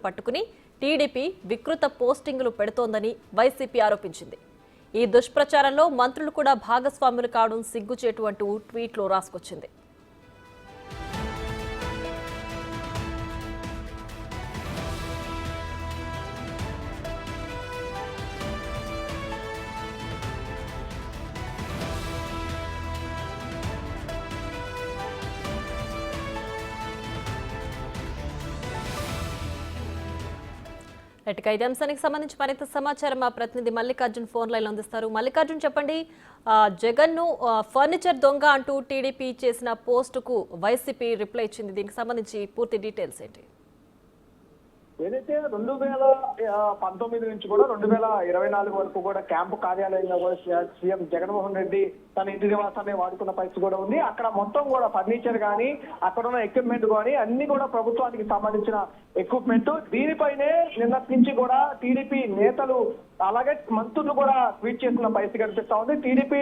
పట్టుకుని టీడీపీ వికృత పోస్టింగులు పెడుతోందని వైసీపీ ఆరోపించింది. ఈ దుష్ప్రచారంలో మంత్రులు కూడా భాగస్వాములు కావడం సిగ్గుచేటు అంటూ ట్వీట్లో రాసుకొచ్చింది. ఇదే అంశానికి సంబంధించి మరింత సమాచారం మా ప్రతినిధి మల్లికార్జున్ ఫోన్ లైన్ అందిస్తారు. మల్లికార్జున్, చెప్పండి, జగన్ ను ఫర్నిచర్ దొంగ అంటూ టీడీపీ చేసిన పోస్టుకు వైసీపీ రిప్లై ఇచ్చింది. దీనికి సంబంధించి పూర్తి డీటెయిల్స్ ఏంటి? ఏదైతే 2019 నుంచి కూడా 2024 వరకు కూడా క్యాంపు కార్యాలయంలో కూడా సీఎం జగన్మోహన్ రెడ్డి తన ఇంటి నివాసాన్ని వాడుకున్న పరిస్థితి కూడా ఉంది. అక్కడ మొత్తం కూడా ఫర్నిచర్ కానీ అక్కడ ఉన్న ఎక్విప్మెంట్ కానీ అన్ని కూడా ప్రభుత్వానికి సంబంధించిన ఎక్విప్మెంట్. దీనిపైనే నిన్నటి నుంచి కూడా టీడీపీ నేతలు అలాగే మంత్రులు కూడా ట్వీట్ చేసిన పరిస్థితి కనిపిస్తా ఉంది. టీడీపీ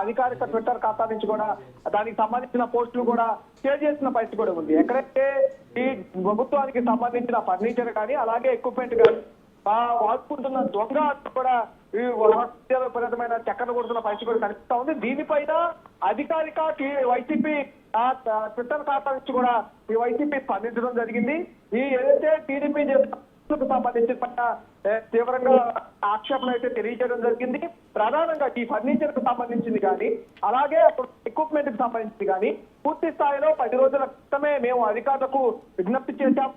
అధికారిక ట్విట్టర్ ఖాతా నుంచి కూడా దానికి సంబంధించిన పోస్టులు కూడా షేర్ చేసిన పరిస్థితి కూడా ఉంది. ఎక్కడైతే ఈ ప్రభుత్వానికి సంబంధించిన ఫర్నిచర్ కానీ అలాగే ఎక్విప్మెంట్ కానీ వాడుకుంటున్న దొంగ కూడా విపరీతమైన చక్కర్లు కొడుతున్న పరిస్థితి కూడా కనిపిస్తా ఉంది. దీనిపైన అధికారిక వైసీపీ ట్విట్టర్ ఖాతా నుంచి కూడా ఈ వైసీపీ స్పందించడం జరిగింది. ఈ ఏదైతే టీడీపీ సంబంధించిన తీవ్రంగా ఆక్షేపణ అయితే తెలియజేయడం జరిగింది. ప్రధానంగా ఈ ఫర్నిచర్ కు సంబంధించింది కానీ అలాగే ఎక్విప్మెంట్ కు సంబంధించింది కానీ పూర్తి స్థాయిలో 10 రోజుల క్రితమే మేము అధికారులకు విజ్ఞప్తి చేశాం.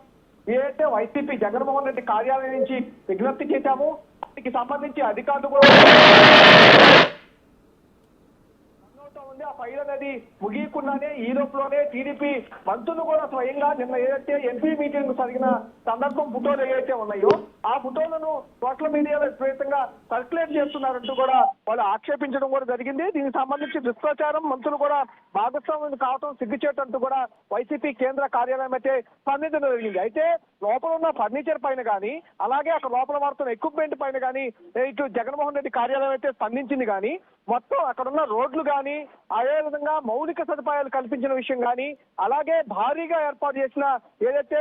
ఏదైతే వైసీపీ జగన్మోహన్ రెడ్డి కార్యాలయం నుంచి విజ్ఞప్తి చేశాము, దానికి సంబంధించి అధికారులు కూడా ఉంది. ఆ ఫైల్ అనేది ముగియకుండానే ఈ లోపులోనే టీడీపీ మంత్రులు కూడా స్వయంగా నిన్న ఏదైతే ఎంపీ మీటింగ్ జరిగిన సందర్భం ఫోటోలు ఏవైతే ఉన్నాయో ఆ ఫోటోలను సోషల్ మీడియాలో విపరీతంగా సర్క్యులేట్ చేస్తున్నారంటూ కూడా వాళ్ళు ఆక్షేపించడం కూడా జరిగింది. దీనికి సంబంధించి దుష్ప్రచారం మంత్రులు కూడా భాగస్వామ్యం కావడం సిగ్గుచేటంటూ కూడా వైసీపీ కేంద్ర కార్యాలయం అయితే స్పందించడం జరిగింది. అయితే లోపల ఉన్న ఫర్నిచర్ పైన కానీ అలాగే అక్కడ లోపల వాడుతున్న ఎక్విప్మెంట్ పైన కానీ ఇటు జగన్మోహన్ రెడ్డి కార్యాలయం అయితే స్పందించింది కానీ మొత్తం అక్కడ ఉన్న రోడ్లు కానీ అదేవిధంగా మౌలిక సదుపాయాలు కల్పించిన విషయం కానీ అలాగే భారీగా ఏర్పాటు చేసిన ఏదైతే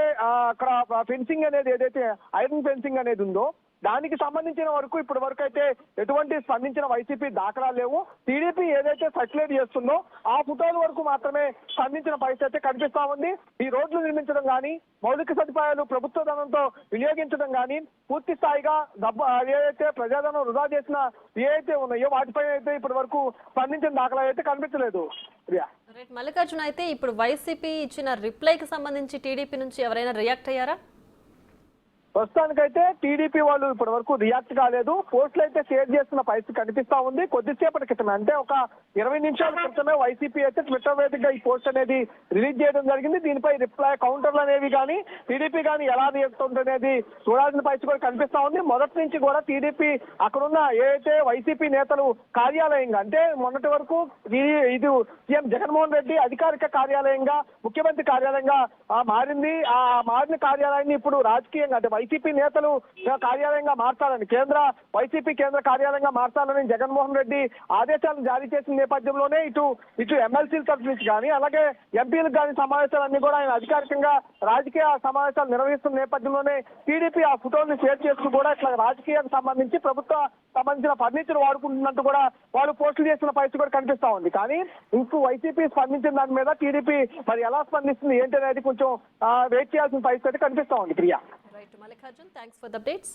అక్కడ ఫెన్సింగ్ అనేది ఏదైతే ఐరన్ ఫెన్సింగ్ అనేది ఉందో దానికి సంబంధించిన వరకు ఇప్పటి వరకు అయితే ఎటువంటి స్పందించిన వైసీపీ దాఖలాలు లేవు. టీడీపీ ఏదైతే సర్క్యులేట్ చేస్తుందో ఆ ఫోటోల వరకు మాత్రమే స్పందించిన పరిస్థితి అయితే కనిపిస్తా ఉంది. ఈ రోడ్లు నిర్మించడం కానీ మౌలిక సదుపాయాలు ప్రభుత్వ ధనంతో వినియోగించడం కానీ పూర్తి స్థాయిగా ఏదైతే ప్రజాధనం వృధా చేసిన ఏవైతే ఉన్నాయో వాటిపై అయితే ఇప్పటి వరకు స్పందించిన దాఖలాలు అయితే కనిపించలేదు. మల్లికార్జున, అయితే ఇప్పుడు వైసీపీ ఇచ్చిన రిప్లైకి సంబంధించి టీడీపీ నుంచి ఎవరైనా రియాక్ట్ అయ్యారా? ప్రస్తుతానికైతే టీడీపీ వాళ్ళు ఇప్పటి వరకు రియాక్ట్ కాలేదు. పోస్టులు అయితే షేర్ చేస్తున్న పరిస్థితి కనిపిస్తా ఉంది. కొద్దిసేపటి క్రితమే అంటే ఒక 20 నిమిషాల క్రితమే వైసీపీ అయితే ట్విట్టర్ వేదికగా ఈ పోస్ట్ అనేది రిలీజ్ చేయడం జరిగింది. దీనిపై రిప్లై కౌంటర్లు అనేవి కానీ టీడీపీ కానీ ఎలా రియాక్ట్ ఉంటుంది చూడాల్సిన పరిస్థితి కూడా కనిపిస్తా ఉంది. మొదటి నుంచి కూడా టీడీపీ అక్కడున్న ఏదైతే వైసీపీ నేతలు కార్యాలయంగా అంటే మొన్నటి వరకు ఇది సీఎం జగన్మోహన్ రెడ్డి అధికారిక కార్యాలయంగా ముఖ్యమంత్రి కార్యాలయంగా మారింది. ఆ మారిన కార్యాలయాన్ని ఇప్పుడు రాజకీయంగా అంటే వైసీపీ నేతలు కార్యాలయంగా మార్చాలని వైసీపీ కేంద్ర కార్యాలయంగా మార్చాలని జగన్మోహన్ రెడ్డి ఆదేశాలను జారీ చేసిన నేపథ్యంలోనే ఇటు ఎమ్మెల్సీల తరఫు నుంచి కానీ అలాగే ఎంపీలకు కానీ సమావేశాలన్నీ కూడా ఆయన అధికారికంగా రాజకీయ సమావేశాలు నిర్వహిస్తున్న నేపథ్యంలోనే టీడీపీ ఆ ఫోటోలను షేర్ చేస్తూ కూడా ఇట్లా రాజకీయానికి సంబంధించి ప్రభుత్వ సంబంధించిన ఫర్నిచర్ వాడుకుంటున్నట్టు కూడా వాళ్ళు పోస్టులు చేసిన పరిస్థితి కూడా కనిపిస్తా ఉంది. కానీ ఇంకూ వైసీపీ స్పందించిన దాని మీద టీడీపీ మరి ఎలా స్పందిస్తుంది ఏంటి అనేది కొంచెం వెయిట్ చేయాల్సిన పరిస్థితి కనిపిస్తా ఉంది. Priya. Right, Mallikarjun, thanks for the updates.